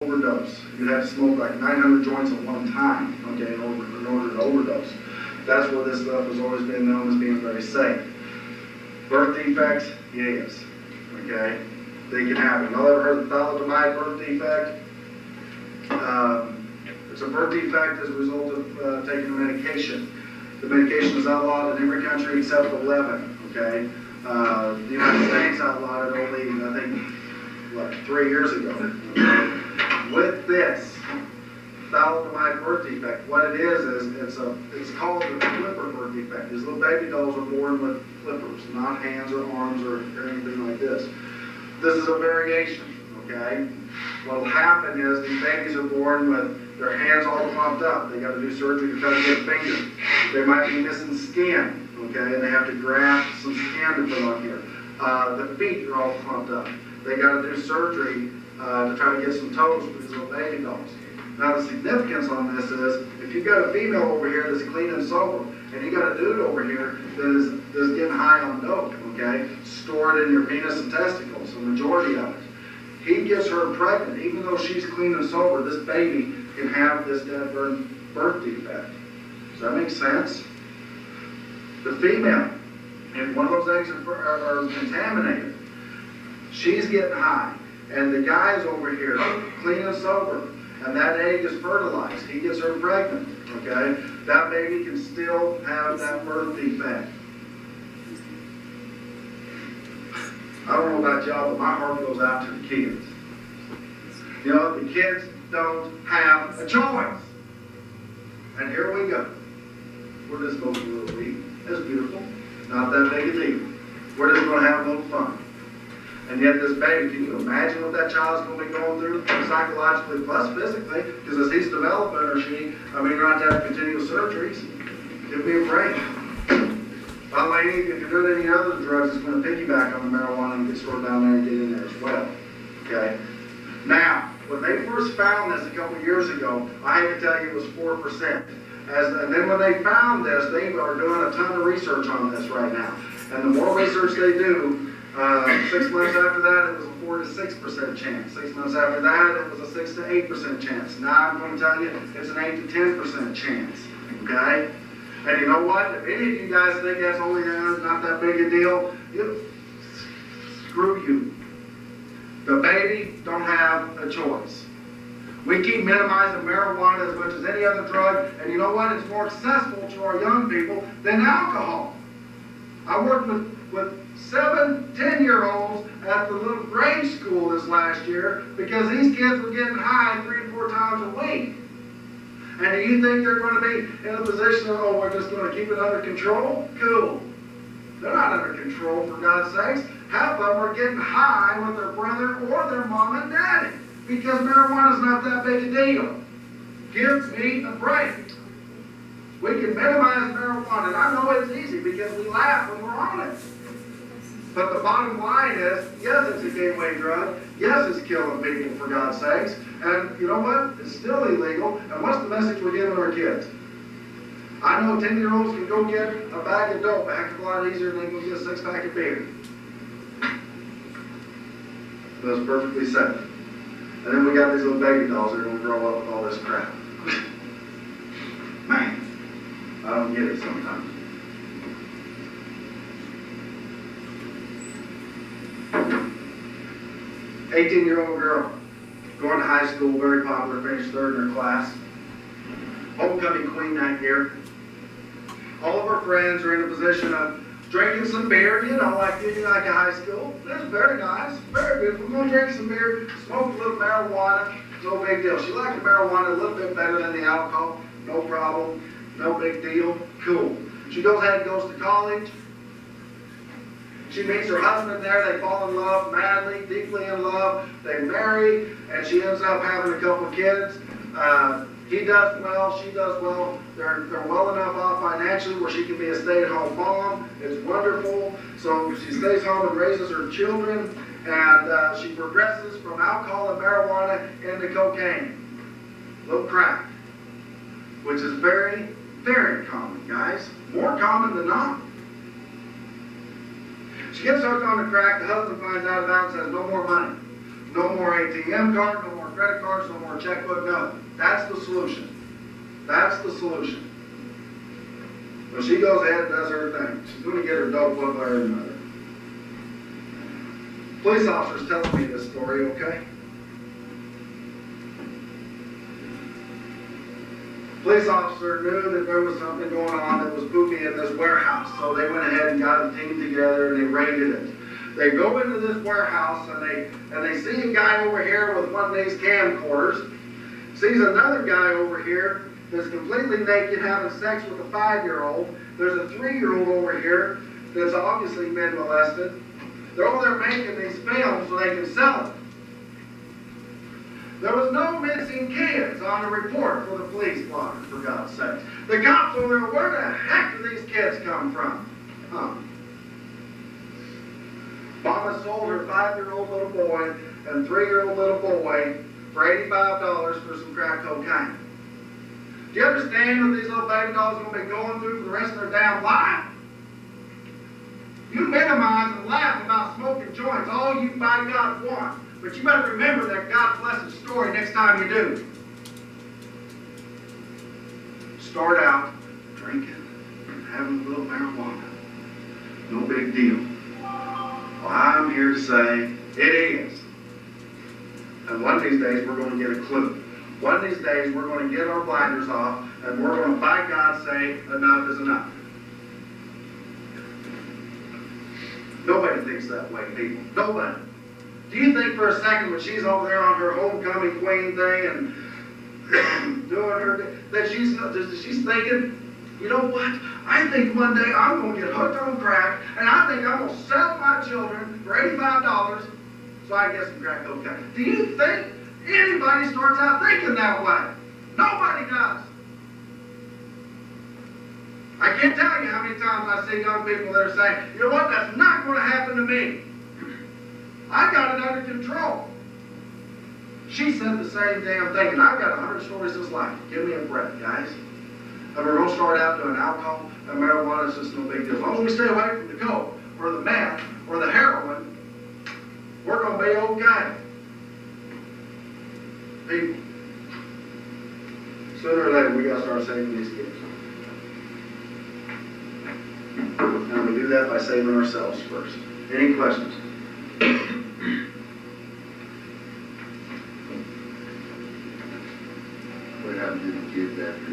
overdose. You'd have to smoke like 900 joints at one time, okay, in order to overdose. That's where this stuff has always been known as being very safe. Birth defects, yes, okay, they can happen. Y'all ever heard of the thalidomide birth defect? It's a birth defect as a result of taking a medication. The medication is outlawed in every country except 11, okay? The United States outlawed it only, I think, what, 3 years ago. Okay? With this thalidomide birth defect, what it is it's called the flipper birth defect. These little baby dolls are born with flippers, not hands or arms or anything like this. This is a variation, okay? What will happen is these babies are born with their hands all pumped up. They got to do surgery to try to get fingers. They might be missing skin, okay, and they have to graft some skin to put on here. The feet are all pumped up. They got to do surgery to try to get some toes for these little baby dolls. Now the significance on this is, if you've got a female over here that's clean and sober, and you got a dude over here that's getting high on dope, okay, stored in your penis and testicles, the majority of it. He gets her pregnant, even though she's clean and sober, this baby can have this dead birth defect. Does that make sense? The female, if one of those eggs are contaminated, she's getting high, and the guy's over here, clean and sober, and that egg is fertilized. He gets her pregnant, okay? That baby can still have that birth defect. I don't know about y'all, but my heart goes out to the kids. You know, the kids don't have a choice. And here we go. We're just going to a little week. It's beautiful. Not that big a deal. We're just going to have a little fun. And yet this baby, can you imagine what that child's going to be going through psychologically plus physically? Because as he's developing, or she, I mean, you're not to have continual surgeries. It'll be a break. By the way, if you're doing any other drugs, it's going to piggyback on the marijuana and get stored down there and get in there as well. Okay? Now, when they first found this a couple years ago, I hate to tell you it was 4%. And then when they found this, they are doing a ton of research on this right now. And the more research they do, 6 months after that, it was a 4 to 6% chance. 6 months after that, it was a 6 to 8% chance. Now I'm going to tell you, it's an 8 to 10% chance. Okay? And you know what? If any of you guys think that's only not that big a deal, screw you. The baby don't have a choice. We keep minimizing marijuana as much as any other drug, and you know what? It's more accessible to our young people than alcohol. I worked with 7 10-year-olds at the little grade school this last year because these kids were getting high 3 or 4 times a week. And do you think they're going to be in a position of, oh, we're just going to keep it under control? Cool. They're not under control, for God's sakes. Half of them are getting high with their brother or their mom and daddy because marijuana is not that big a deal. Give me a break. We can minimize marijuana, and I know it's easy because we laugh when we're on it. But the bottom line is, yes, it's a gateway drug. Yes, it's killing people, for God's sakes. And you know what? It's still illegal. And what's the message we're giving our kids? I know 10-year-olds can go get a bag of dope a heck of a lot easier than they can get a 6-pack of beer. That's perfectly safe. And then we got these little baby dolls that are going to grow up with all this crap. Man, I don't get it sometimes. 18-year-old girl, going to high school, very popular, finished 3rd in her class. Homecoming queen that year. All of her friends are in a position of drinking some beer, you know, like a high school. It's very nice, very good. We're going to drink some beer, smoke a little marijuana, no big deal. She liked the marijuana a little bit better than the alcohol, no problem, no big deal, cool. She goes ahead and goes to college. She meets her husband there, they fall in love, madly, deeply in love, they marry, and she ends up having a couple of kids. He does well, she does well, they're well enough off financially where she can be a stay-at-home mom. It's wonderful. So she stays home and raises her children, and she progresses from alcohol and marijuana into cocaine, a little crack, which is very, very common, guys, more common than not. She gets hooked on the crack, the husband finds out about it and says, no more money, no more ATM card, no more credit cards, no more checkbook, no. That's the solution. That's the solution. But she goes ahead and does her thing. She's going to get her dope one way or another. Police officers telling me this story, okay? Police officer knew that there was something going on that was poopy in this warehouse, so they went ahead and got a team together and they raided it. They go into this warehouse and they see a guy over here with one of these camcorders, sees another guy over here that's completely naked having sex with a 5-year-old. There's a 3-year-old over here that's obviously been molested. They're over there making these films so they can sell it. There was no missing kids on the report for the police blotter, for God's sake. The cops over there, where the heck do these kids come from? Mama sold her 5-year-old little boy and 3-year-old little boy for $85 for some crack cocaine. Do you understand what these little baby dolls are going to be going through for the rest of their damn life? You minimize and laugh about smoking joints all you by God want, but you better remember that God blessed story next time you do. Start out drinking and having a little marijuana. No big deal. Well, I'm here to say it is. And one of these days we're going to get a clue. One of these days we're going to get our blinders off and we're going to, by God, say enough is enough. Nobody thinks that way, people. Nobody. Do you think for a second when she's over there on her homecoming queen thing and doing her, that she's thinking, you know what? I think one day I'm going to get hooked on crack and I think I'm going to sell my children for $85 so I can get some crack cocaine. Do you think anybody starts out thinking that way? Nobody does. I can't tell you how many times I see young people that are saying, you know what, that's not going to happen to me. I got it under control. She said the same damn thing, and I've got 100 stories just like it. Give me a break, guys. And we're going to start out doing alcohol and marijuana. It's just no big deal. As long as we stay away from the coke or the meth or the heroin, we're going to be okay. People, sooner or later, we got to start saving these kids. And we do that by saving ourselves first. Any questions? What happened to the kids after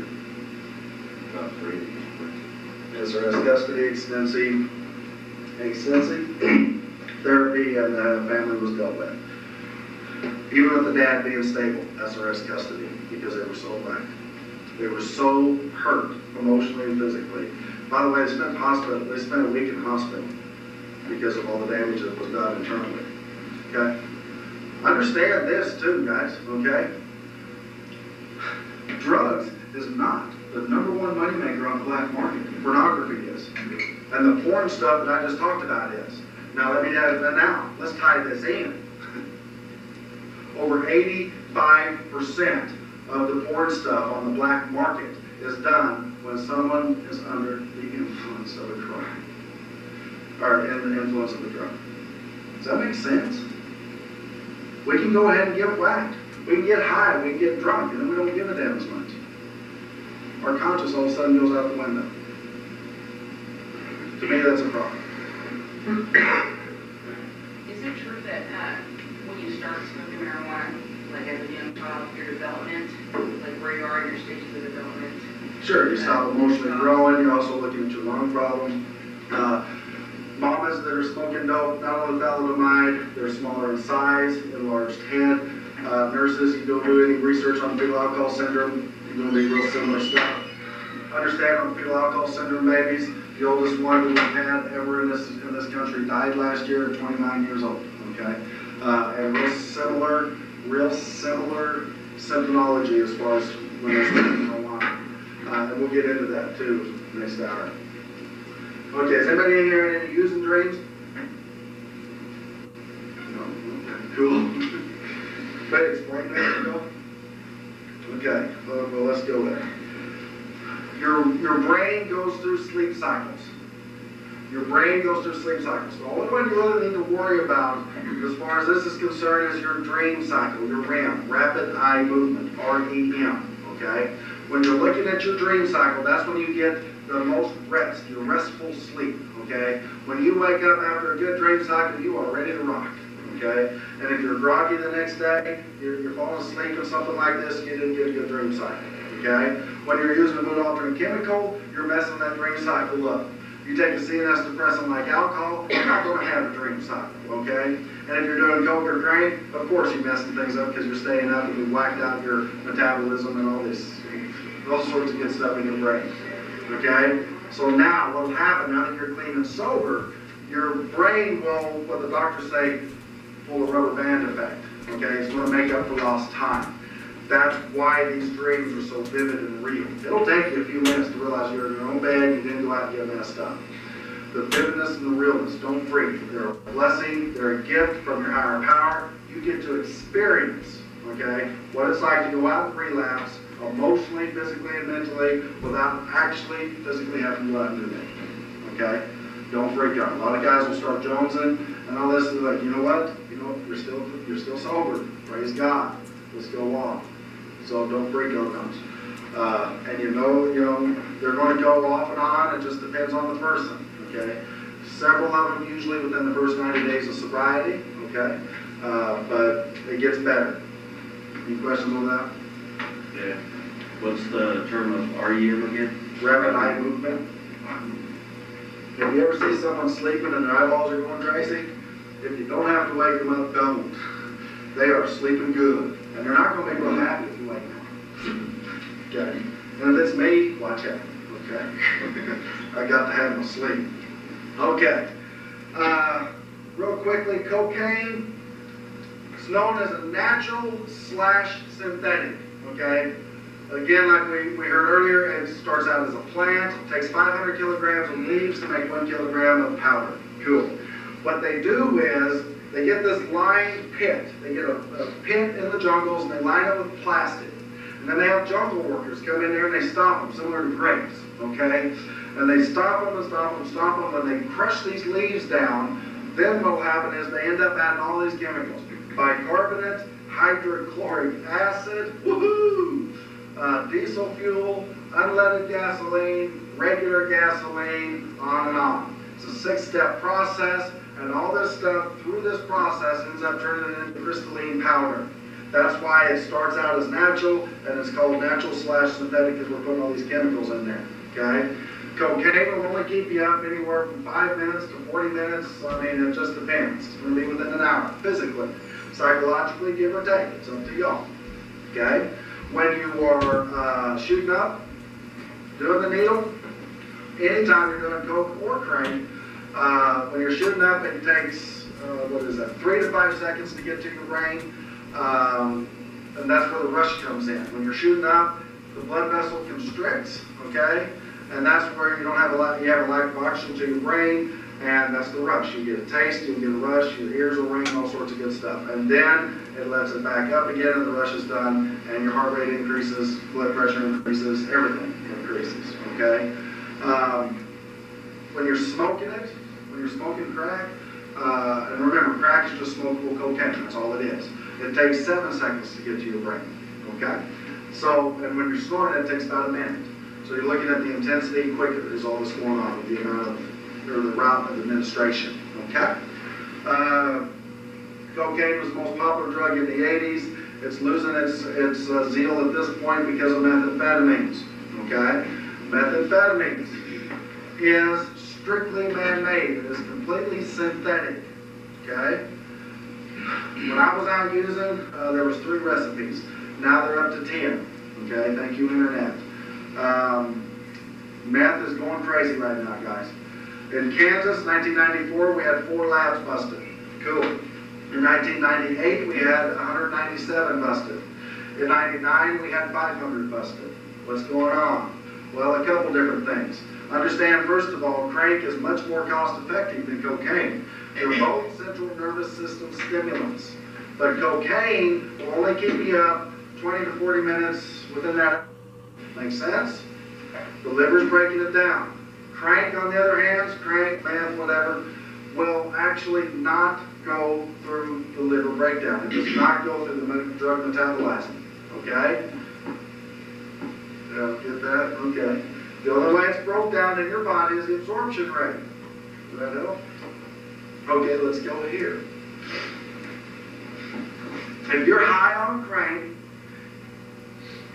about 3 days? SRS custody, extensive therapy, and the family was dealt with. Even with the dad being stable, SRS custody, because they were so wrecked. They were so hurt emotionally and physically. By the way, they spent a week in hospital because of all the damage that was done internally. Okay? Understand this too, guys, okay? Drugs is not the #1 moneymaker on the black market. Pornography is. And the porn stuff that I just talked about is. Now let's tie this in. Over 85% of the porn stuff on the black market is done when someone is under the influence of a drug. Or in the influence of a drug. Does that make sense? We can go ahead and get whacked. We can get high, we can get drunk, and then we don't give a damn as much. Our conscience all of a sudden goes out the window. To me, that's a problem. Is it true that when you start smoking marijuana, like as a young child, your development, like where you are in your stages of development? Sure, you stop emotionally growing, you're also looking at your lung problems. Mamas that are smoking dope, not only thalidomide, they're smaller in size, enlarged head. Nurses, you don't do any research on fetal alcohol syndrome, you're going to be real similar stuff. Understand on fetal alcohol syndrome babies, the oldest one that we've had ever in this country died last year at 29 years old. Okay, and real similar symptomology as far as when they're smoking marijuana. And we'll get into that too next hour. Okay, is anybody in here in any using dreams? No? Okay, cool. But explain that, Bill. Okay, well, let's go there. Your brain goes through sleep cycles. Your brain goes through sleep cycles. The only one you really need to worry about as far as this is concerned is your dream cycle, your REM, rapid eye movement, REM, okay? When you're looking at your dream cycle, that's when you get the most rest, your restful sleep, okay? When you wake up after a good dream cycle, you are ready to rock, okay? And if you're groggy the next day, you're falling asleep or something like this, you didn't get a good dream cycle, okay? When you're using a mood-altering chemical, you're messing that dream cycle up. You take a CNS depressant like alcohol, you're not going to have a dream cycle, okay? And if you're doing coke or drink, of course you're messing things up because you're staying up and you've whacked out your metabolism and all sorts of good stuff in your brain, okay? So now, what will happen, now that you're clean and sober, your brain will, what the doctors say, pull a rubber band effect, okay? It's going to make up for lost time. That's why these dreams are so vivid and real. It'll take you a few minutes to realize you're in your own bed, you didn't go out and get messed up. The vividness and the realness, don't freak. They're a blessing, they're a gift from your higher power. You get to experience, okay, what it's like to go out and relapse emotionally, physically, and mentally without actually physically having to go out and do that, okay? Don't freak out. A lot of guys will start jonesing and all this, and they're like, you know what? You're still sober. Praise God. Let's go on. So don't freak on those. And you know, they're going to go off and on. It just depends on the person, okay? Several of them usually within the first 90 days of sobriety, okay? But it gets better. Any questions on that? Yeah. What's the term of REM again? Rapid eye movement. Have you ever see someone sleeping and their eyeballs are going crazy? If you don't have to wake them up, don't. They are sleeping good. And they're not going to be real happy if you wake them up. Okay? And if it's me, watch out. Okay? I got to have them asleep. Okay. Real quickly, cocaine is known as a natural/synthetic. Okay? Again, like we heard earlier, it starts out as a plant. It takes 500 kilograms of leaves to make 1 kilogram of powder. Cool. What they do is they get this lined pit. They get a pit in the jungles and they line it with plastic. And then they have jungle workers come in there and they stomp them, similar to grapes, okay? And they stomp them and stomp them, stomp them, and they crush these leaves down. Then what will happen is they end up adding all these chemicals. Bicarbonate, hydrochloric acid, woohoo! Diesel fuel, unleaded gasoline, regular gasoline, on and on. It's a 6-step process. And all this stuff, through this process, ends up turning it into crystalline powder. That's why it starts out as natural, and it's called natural/synthetic because we're putting all these chemicals in there, okay? Cocaine will only keep you up anywhere from 5 minutes to 40 minutes. I mean, it just depends. It's going to be within an hour, physically. Psychologically, give or take. It's up to y'all, okay? When you are shooting up, doing the needle, anytime you're doing coke or crank, when you're shooting up, it takes, 3 to 5 seconds to get to your brain, and that's where the rush comes in. When you're shooting up, the blood vessel constricts, okay, and that's where you have a lack of oxygen to your brain, and that's the rush. You get a taste, you get a rush, your ears will ring, all sorts of good stuff, and then it lets it back up again, and the rush is done, and your heart rate increases, blood pressure increases, everything increases, okay? When you're smoking it, when you're smoking crack, and remember, crack is just smokable cocaine, that's all it is. It takes 7 seconds to get to your brain, okay? So, and when you're snorting, it takes about a minute. So you're looking at the intensity, quicker is all that's going on with the amount of, or the route of administration, okay? Cocaine was the most popular drug in the 80s. It's losing its zeal at this point because of methamphetamines, okay? Methamphetamines is strictly man-made. It is completely synthetic, okay? When I was out using, there was 3 recipes. Now they're up to 10, okay? Thank you, Internet. Meth is going crazy right now, guys. In Kansas, 1994, we had 4 labs busted. Cool. In 1998, we had 197 busted. In 99, we had 500 busted. What's going on? Well, a couple different things. Understand, first of all, crank is much more cost-effective than cocaine. They're both central nervous system stimulants. But cocaine will only keep you up 20 to 40 minutes within that. Make sense? The liver's breaking it down. Crank, on the other hand, crank, meth, whatever, will actually not go through the liver breakdown. It does not go through the drug metabolism, okay? Get that? Okay. The only way it's broke down in your body is the absorption rate. Does that help? Okay, let's go here. If you're high on crank,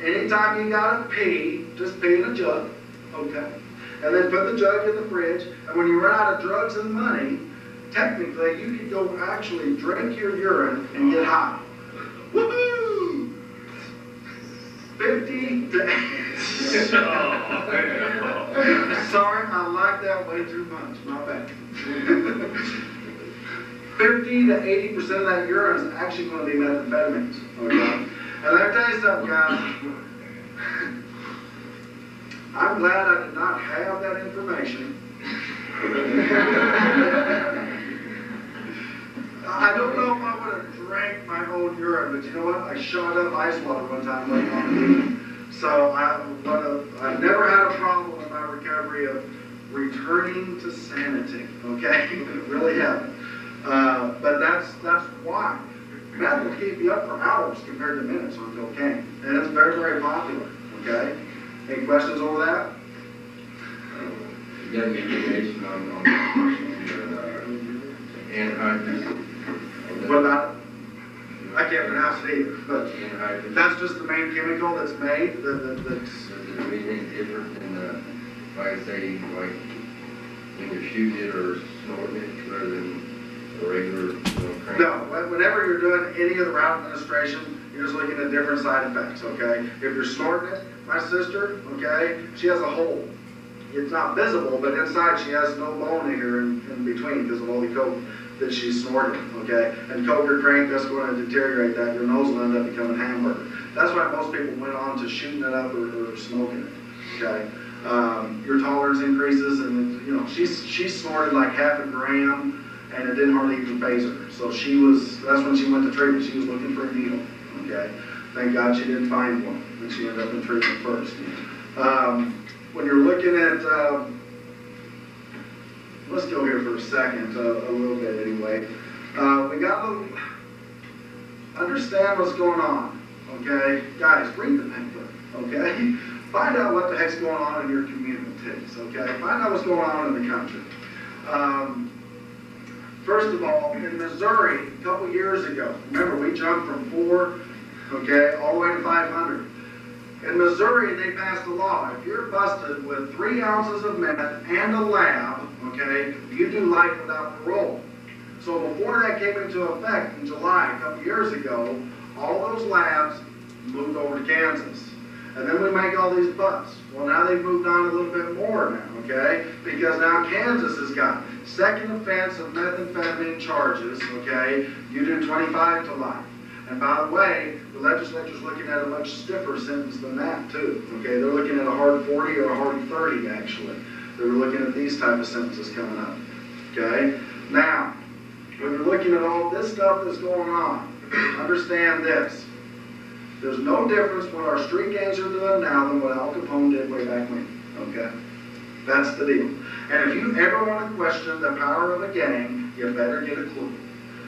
anytime you gotta pee, just pee in a jug, okay? And then put the jug in the fridge, and when you run out of drugs and money, technically you can go actually drink your urine and get high. Woohoo! 50 to Sorry, I like that way too much. My bad. 50 to 80% of that urine is actually going to be methamphetamines. Okay? And let me tell you something, guys. I'm glad I did not have that information. I don't know if I would have drank my own urine, but you know what? I shot up ice water one time late on the evening. So I've never had a problem in my recovery of returning to sanity. Okay, really haven't. But that's why meth will keep you up for hours compared to minutes on cocaine, and it's very, very popular. Okay, any questions over that? You got any information on anhydrous? What about it? I can't pronounce it either, but Anhydrous. that's just the main chemical that's made. That's Is there anything different in the, like I say, like when you're shooting it or snorting it rather than a regular, crank? no. Whenever you're doing any of the route administration, you're just looking at different side effects. Okay, if you're snorting it, my sister, okay, she has a hole. It's not visible, but inside she has no bone in her in between because of all the coke that she's snorting, okay? And coke or crank, that's going to deteriorate that. Your nose will end up becoming hamburger. That's why most people went on to shooting it up or smoking it, okay? Your tolerance increases, and you know, she snorted like half a gram, and it didn't hardly even phase her. So that's when she went to treatment. She was looking for a needle, okay? Thank God she didn't find one, and she ended up in treatment first. When you're looking at, let's go here for a second, a little bit anyway. We got to understand what's going on, okay? Guys, read the paper, okay? Find out what the heck's going on in your communities, okay? Find out what's going on in the country. First of all, in Missouri, a couple years ago, remember we jumped from 4, okay, all the way to 500. In Missouri, they passed a law. If you're busted with 3 ounces of meth and a lab, okay, you do life without parole. So before that came into effect in July, a couple years ago, all those labs moved over to Kansas. And then we make all these busts. Well, now they've moved on a little bit more now, okay? Because now Kansas has got second offense of methamphetamine charges, okay? You do 25 to life. And by the way, the legislature's looking at a much stiffer sentence than that too. Okay, they're looking at a hard 40 or a hard 30 actually. They're looking at these type of sentences coming up. Okay, now when you're looking at all this stuff that's going on, understand this: there's no difference what our street gangs are doing now than what Al Capone did way back when. Okay, that's the deal. And if you ever want to question the power of a gang, you better get a clue.